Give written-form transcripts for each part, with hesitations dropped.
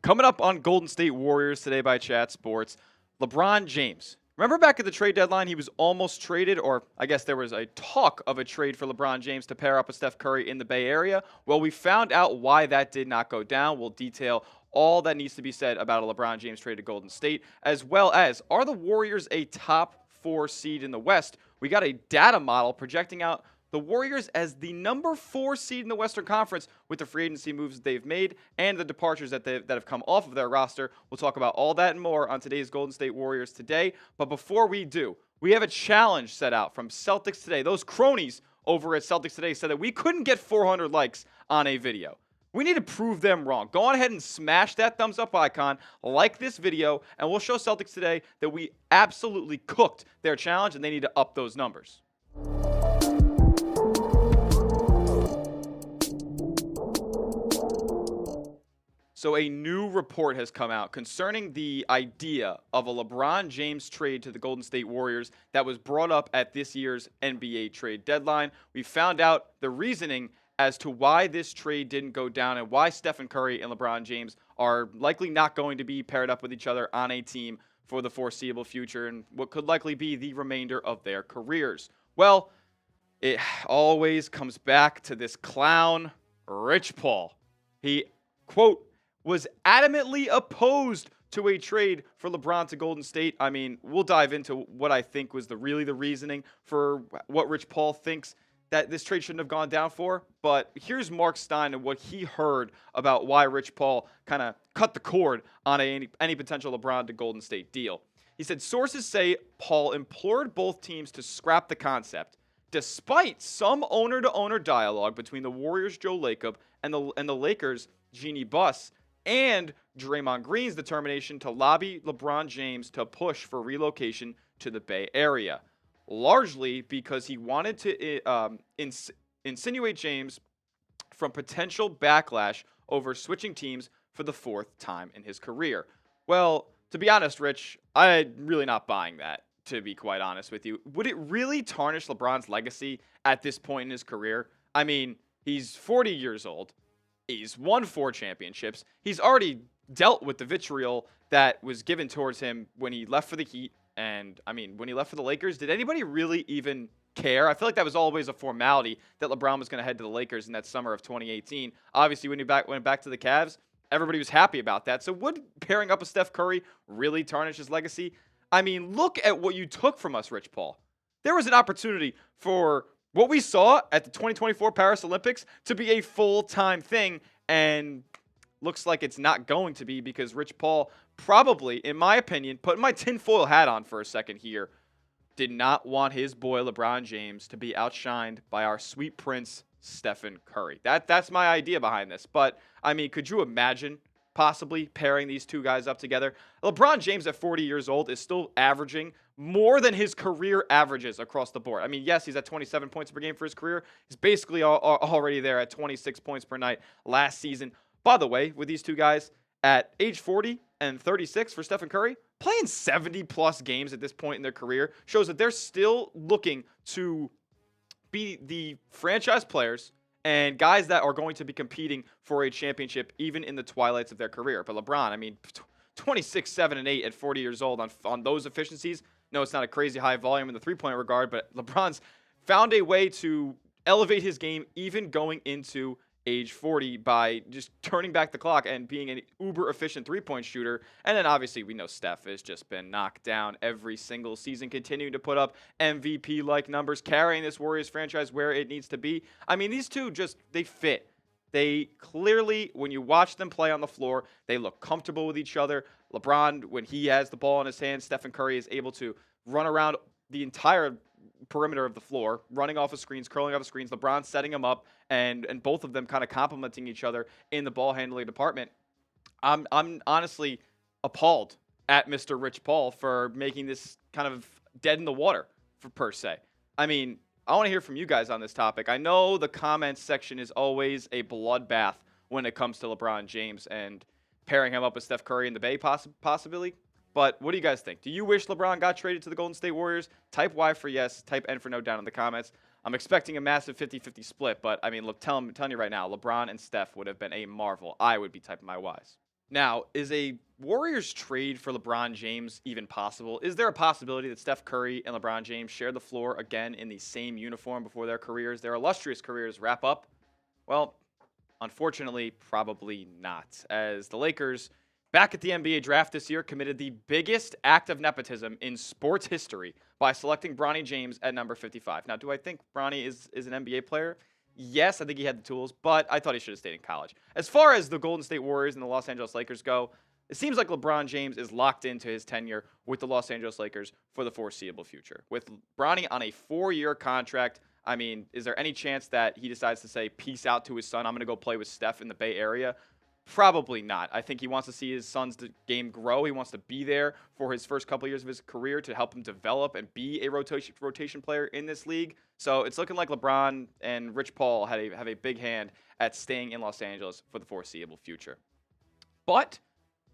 Coming up on Golden State Warriors today by Chat Sports, LeBron James. Remember back at the trade deadline, he was almost traded, or I guess there was a talk of a trade for LeBron James to pair up with Steph Curry in the Bay Area. Well, we found out why that did not go down. We'll detail all that needs to be said about a LeBron James trade to Golden State, as well as are the Warriors a top 4 seed in the West? We got a data model projecting out the Warriors as the number 4 seed in the Western Conference with the free agency moves that they've made and the departures that have come off of their roster. We'll talk about all that and more on today's Golden State Warriors today. But before we do, we have a challenge set out from Celtics Today. Those cronies over at Celtics Today said that we couldn't get 400 likes on a video. We need to prove them wrong. Go on ahead and smash that thumbs up icon, like this video, and we'll show Celtics Today that we absolutely cooked their challenge and they need to up those numbers. So a new report has come out concerning the idea of a LeBron James trade to the Golden State Warriors that was brought up at this year's NBA trade deadline. We found out the reasoning as to why this trade didn't go down and why Stephen Curry and LeBron James are likely not going to be paired up with each other on a team for the foreseeable future and what could likely be the remainder of their careers. Well, it always comes back to this clown, Rich Paul. He, quote, was adamantly opposed to a trade for LeBron to Golden State. I mean, we'll dive into what I think was the reasoning for what Rich Paul thinks that this trade shouldn't have gone down for. But here's Marc Stein and what he heard about why Rich Paul kind of cut the cord on any potential LeBron to Golden State deal. He said, sources say Paul implored both teams to scrap the concept, despite some owner-to-owner dialogue between the Warriors' Joe Lacob and the Lakers' Jeannie Buss, and Draymond Green's determination to lobby LeBron James to push for relocation to the Bay Area, largely because he wanted to insinuate James from potential backlash over switching teams for the 4th time in his career. Well, to be honest, Rich, I'm really not buying that, to be quite honest with you. Would it really tarnish LeBron's legacy at this point in his career? I mean, he's 40 years old. He's won 4 championships. He's already dealt with the vitriol that was given towards him when he left for the Heat. And, I mean, when he left for the Lakers, did anybody really even care? I feel like that was always a formality that LeBron was going to head to the Lakers in that summer of 2018. Obviously, when he went back to the Cavs, everybody was happy about that. So would pairing up with Steph Curry really tarnish his legacy? I mean, look at what you took from us, Rich Paul. There was an opportunity for what we saw at the 2024 Paris Olympics to be a full-time thing, and looks like it's not going to be because Rich Paul probably, in my opinion, putting my tinfoil hat on for a second here, did not want his boy LeBron James to be outshined by our sweet prince, Stephen Curry. That's my idea behind this. But, I mean, could you imagine possibly pairing these two guys up together? LeBron James at 40 years old is still averaging more than his career averages across the board. I mean, yes, he's at 27 points per game for his career. He's basically already there at 26 points per night last season. By the way, with these two guys at age 40 and 36 for Stephen Curry, playing 70-plus games at this point in their career shows that they're still looking to be the franchise players and guys that are going to be competing for a championship even in the twilights of their career. But LeBron, I mean, 26, 7, and 8 at 40 years old on those efficiencies. No, it's not a crazy high volume in the three-point regard, but LeBron's found a way to elevate his game even going into age 40 by just turning back the clock and being an uber-efficient three-point shooter. And then obviously we know Steph has just been knocked down every single season, continuing to put up MVP-like numbers, carrying this Warriors franchise where it needs to be. I mean, these two they fit. They clearly, when you watch them play on the floor, they look comfortable with each other. LeBron, when he has the ball in his hands, Stephen Curry is able to run around the entire perimeter of the floor, running off of screens, curling off of screens, LeBron setting them up, and both of them kind of complementing each other in the ball handling department. I'm honestly appalled at Mr. Rich Paul for making this kind of dead in the water, per se. I mean, I want to hear from you guys on this topic. I know the comments section is always a bloodbath when it comes to LeBron James and pairing him up with Steph Curry in the Bay possibly. But what do you guys think? Do you wish LeBron got traded to the Golden State Warriors? Type Y for yes. Type N for no down in the comments. I'm expecting a massive 50-50 split, but I mean, look, telling you right now, LeBron and Steph would have been a marvel. I would be typing my Ys. Now, is a Warriors trade for LeBron James even possible? Is there a possibility that Steph Curry and LeBron James share the floor again in the same uniform before their illustrious careers wrap up? Well, unfortunately, probably not. As the Lakers, back at the NBA draft this year, committed the biggest act of nepotism in sports history by selecting Bronny James at number 55. Now, do I think Bronny is an NBA player? Yes, I think he had the tools, but I thought he should have stayed in college. As far as the Golden State Warriors and the Los Angeles Lakers go, it seems like LeBron James is locked into his tenure with the Los Angeles Lakers for the foreseeable future. With Bronny on a 4-year contract, I mean, is there any chance that he decides to say peace out to his son? I'm going to go play with Steph in the Bay Area. Probably not. I think he wants to see his son's game grow. He wants to be there for his first couple years of his career to help him develop and be a rotation player in this league. So it's looking like LeBron and Rich Paul have a big hand at staying in Los Angeles for the foreseeable future. But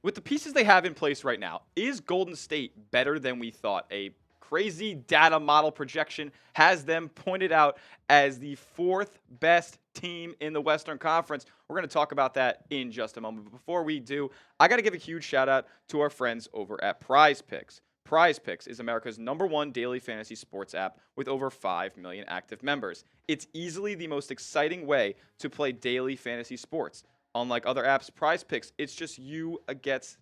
with the pieces they have in place right now, is Golden State better than we thought? A crazy data model projection has them pointed out as the 4th best team in the Western Conference. We're going to talk about that in just a moment. But before we do, I got to give a huge shout out to our friends over at PrizePicks. PrizePicks is America's #1 daily fantasy sports app with over 5 million active members. It's easily the most exciting way to play daily fantasy sports. Unlike other apps, PrizePicks, it's just you against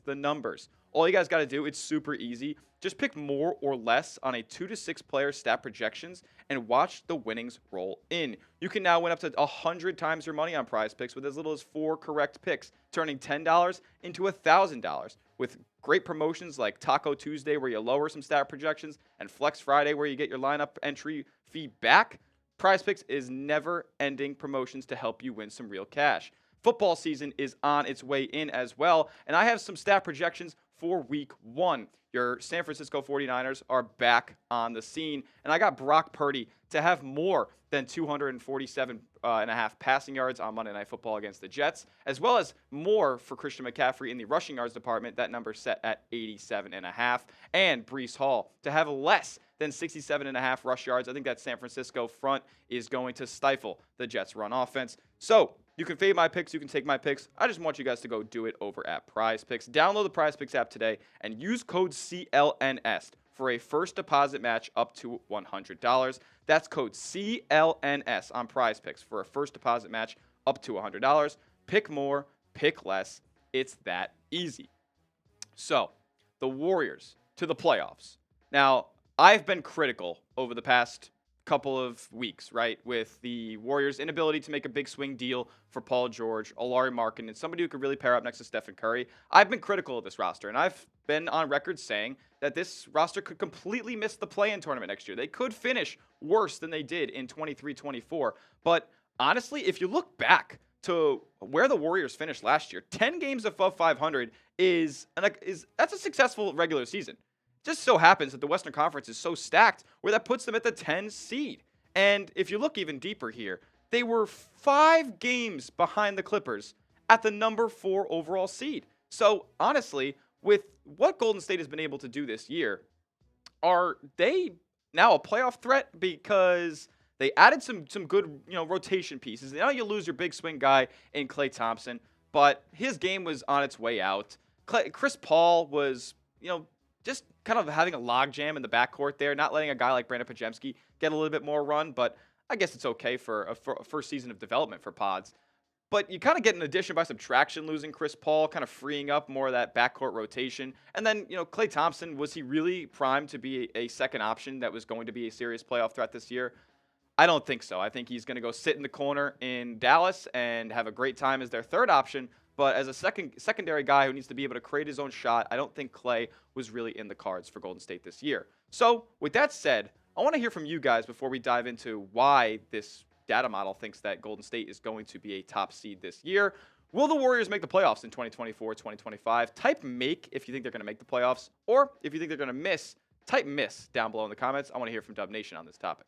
the numbers. All you guys got to do, it's super easy. Just pick more or less on a 2 to 6 player stat projections and watch the winnings roll in. You can now win up to 100 times your money on PrizePicks with as little as 4 correct picks, turning $10 into $1,000. With great promotions like Taco Tuesday, where you lower some stat projections, and Flex Friday, where you get your lineup entry fee back, PrizePicks is never-ending promotions to help you win some real cash. Football season is on its way in as well, and I have some stat projections for week 1. Your San Francisco 49ers are back on the scene, and I got Brock Purdy to have more than 247 and a half passing yards on Monday Night Football against the Jets, as well as more for Christian McCaffrey in the rushing yards department. That number set at 87 and a half, and Breece Hall to have less than 67 and a half rush yards. I think that San Francisco front is going to stifle the Jets' run offense. So you can fade my picks. You can take my picks. I just want you guys to go do it over at PrizePicks. Download the PrizePicks app today and use code CLNS for a first deposit match up to $100. That's code CLNS on PrizePicks for a first deposit match up to $100. Pick more, pick less. It's that easy. So, the Warriors to the playoffs. Now, I've been critical over the past couple of weeks, right, with the Warriors' inability to make a big swing deal for Paul George, Alari Markin, and somebody who could really pair up next to Stephen Curry. I've been critical of this roster, and I've been on record saying that this roster could completely miss the play-in tournament next year. They could finish worse than they did in 23-24. But honestly, if you look back to where the Warriors finished last year, 10 games above 500 that's a successful regular season. Just so happens that the Western Conference is so stacked where that puts them at the 10 seed. And if you look even deeper here, they were 5 games behind the Clippers at the number 4 overall seed. So honestly, with what Golden State has been able to do this year, are they now a playoff threat? Because they added some good rotation pieces. Now you lose your big swing guy in Klay Thompson, but his game was on its way out. Chris Paul was just kind of having a logjam in the backcourt there, not letting a guy like Brandon Podziemski get a little bit more run, but I guess it's okay for a first season of development for Pods. But you kind of get an addition by subtraction losing Chris Paul, kind of freeing up more of that backcourt rotation. And then, Klay Thompson, was he really primed to be a second option that was going to be a serious playoff threat this year? I don't think so. I think he's going to go sit in the corner in Dallas and have a great time as their third option. But as a secondary guy who needs to be able to create his own shot, I don't think Klay was really in the cards for Golden State this year. So with that said, I want to hear from you guys before we dive into why this data model thinks that Golden State is going to be a top seed this year. Will the Warriors make the playoffs in 2024, 2025? Type make if you think they're going to make the playoffs, or if you think they're going to miss, type miss down below in the comments. I want to hear from Dub Nation on this topic.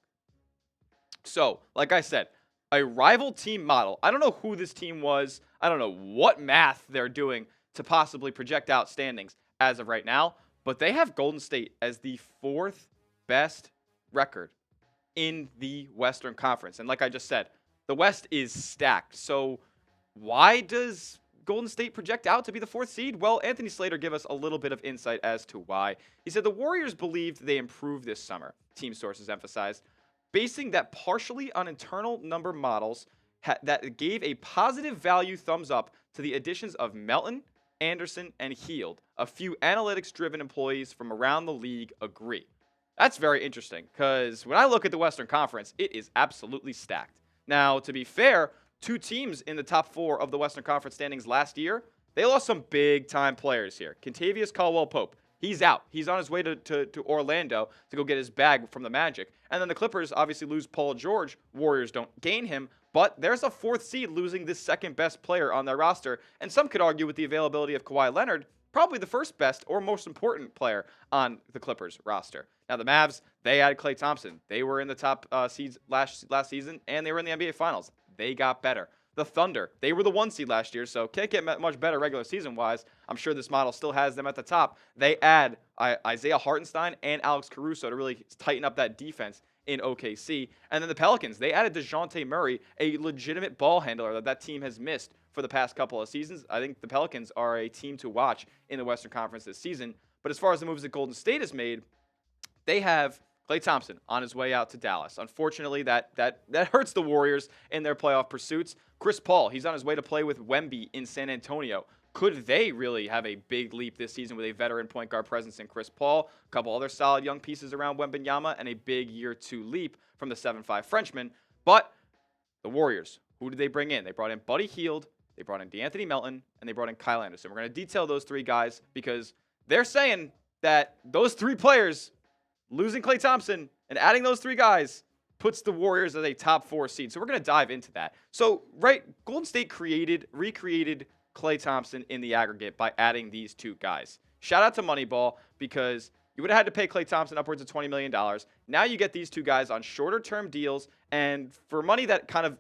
So, like I said, a rival team model. I don't know who this team was. I don't know what math they're doing to possibly project out standings as of right now, but they have Golden State as the 4th best record in the Western Conference. And like I just said, the West is stacked. So why does Golden State project out to be the 4th seed? Well, Anthony Slater gave us a little bit of insight as to why. He said the Warriors believed they improved this summer, team sources emphasized, basing that partially on internal number models that gave a positive value thumbs up to the additions of Melton, Anderson, and Hield. A few analytics-driven employees from around the league agree. That's very interesting because when I look at the Western Conference, it is absolutely stacked. Now, to be fair, 2 teams in the top 4 of the Western Conference standings last year, they lost some big-time players here. Kentavious Caldwell-Pope, he's out. He's on his way to Orlando to go get his bag from the Magic. And then the Clippers obviously lose Paul George. Warriors don't gain him. But there's a 4th seed losing the 2nd best player on their roster. And some could argue with the availability of Kawhi Leonard, probably the 1st best or most important player on the Clippers roster. Now, the Mavs, they had Klay Thompson. They were in the top seeds last season, and they were in the NBA Finals. They got better. The Thunder, they were the 1 seed last year, so can't get much better regular season-wise. I'm sure this model still has them at the top. They add Isaiah Hartenstein and Alex Caruso to really tighten up that defense in OKC. And then the Pelicans, they added DeJounte Murray, a legitimate ball handler that team has missed for the past couple of seasons. I think the Pelicans are a team to watch in the Western Conference this season. But as far as the moves that Golden State has made, they have Klay Thompson on his way out to Dallas. Unfortunately, that hurts the Warriors in their playoff pursuits. Chris Paul, he's on his way to play with Wemby in San Antonio. Could they really have a big leap this season with a veteran point guard presence in Chris Paul, a couple other solid young pieces around Wembanyama, and a big year 2 leap from the 7'5" freshman? But the Warriors, who did they bring in? They brought in Buddy Hield, they brought in DeAnthony Melton, and they brought in Kyle Anderson. We're going to detail those 3 guys because they're saying that those 3 players, losing Klay Thompson and adding those 3 guys, puts the Warriors as a top 4 seed. So we're going to dive into that. So, Golden State recreated Klay Thompson in the aggregate by adding these 2 guys. Shout out to Moneyball because you would have had to pay Klay Thompson upwards of $20 million. Now you get these 2 guys on shorter-term deals and for money that kind of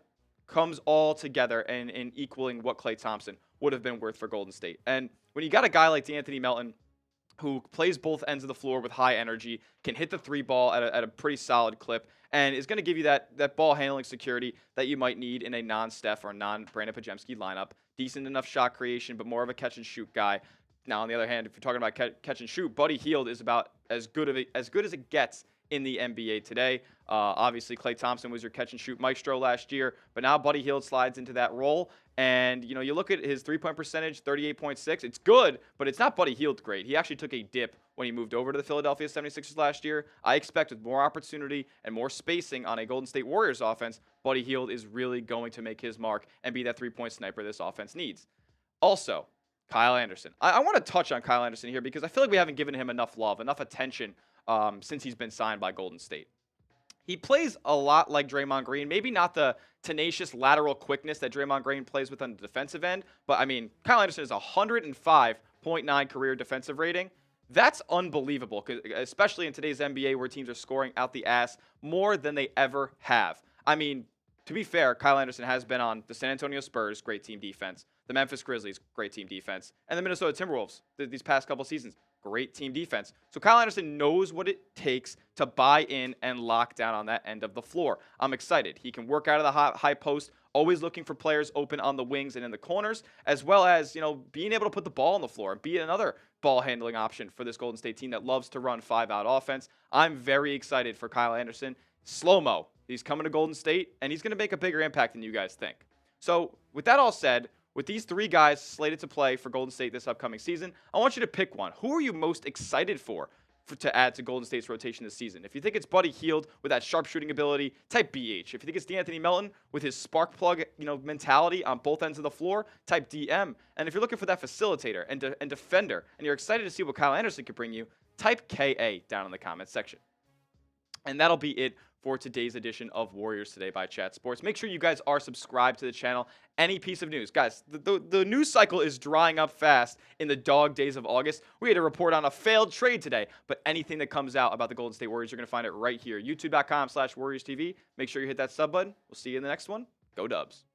comes all together and equaling what Klay Thompson would have been worth for Golden State. And when you got a guy like DeAnthony Melton who plays both ends of the floor with high energy, can hit the 3 ball at a pretty solid clip, and is going to give you that ball handling security that you might need in a non-Steph or non-Brandon Pajemski lineup. Decent enough shot creation, but more of a catch-and-shoot guy. Now, on the other hand, if you're talking about catch-and-shoot, Buddy Hield is about as good as it gets in the NBA today. Obviously, Klay Thompson was your catch-and-shoot maestro last year, but now Buddy Hield slides into that role. And, you look at his three-point percentage, 38.6. It's good, but it's not Buddy Hield great. He actually took a dip when he moved over to the Philadelphia 76ers last year. I expect with more opportunity and more spacing on a Golden State Warriors offense, Buddy Hield is really going to make his mark and be that three-point sniper this offense needs. Also, Kyle Anderson. I want to touch on Kyle Anderson here because I feel like we haven't given him enough love, enough attention since he's been signed by Golden State. He plays a lot like Draymond Green, maybe not the tenacious lateral quickness that Draymond Green plays with on the defensive end, but I mean, Kyle Anderson is 105.9 career defensive rating. That's unbelievable, especially in today's NBA where teams are scoring out the ass more than they ever have. I mean, to be fair, Kyle Anderson has been on the San Antonio Spurs, great team defense, the Memphis Grizzlies, great team defense, and the Minnesota Timberwolves these past couple seasons, great team defense. So Kyle Anderson knows what it takes to buy in and lock down on that end of the floor. I'm excited. He can work out of the high post, always looking for players open on the wings and in the corners, as well as, being able to put the ball on the floor and be another ball handling option for this Golden State team that loves to run 5-out offense. I'm very excited for Kyle Anderson. Slow-mo. He's coming to Golden State, and he's going to make a bigger impact than you guys think. So with that all said, with these 3 guys slated to play for Golden State this upcoming season, I want you to pick one. Who are you most excited for to add to Golden State's rotation this season? If you think it's Buddy Hield with that sharpshooting ability, type BH. If you think it's DeAnthony Melton with his spark plug, mentality on both ends of the floor, type DM. And if you're looking for that facilitator and defender, and you're excited to see what Kyle Anderson could bring you, type KA down in the comments section. And that'll be it for today's edition of Warriors Today by Chat Sports. Make sure you guys are subscribed to the channel. Any piece of news. Guys, the news cycle is drying up fast in the dog days of August. We had a report on a failed trade today, but anything that comes out about the Golden State Warriors, you're going to find it right here. YouTube.com/WarriorsTV. Make sure you hit that sub button. We'll see you in the next one. Go Dubs.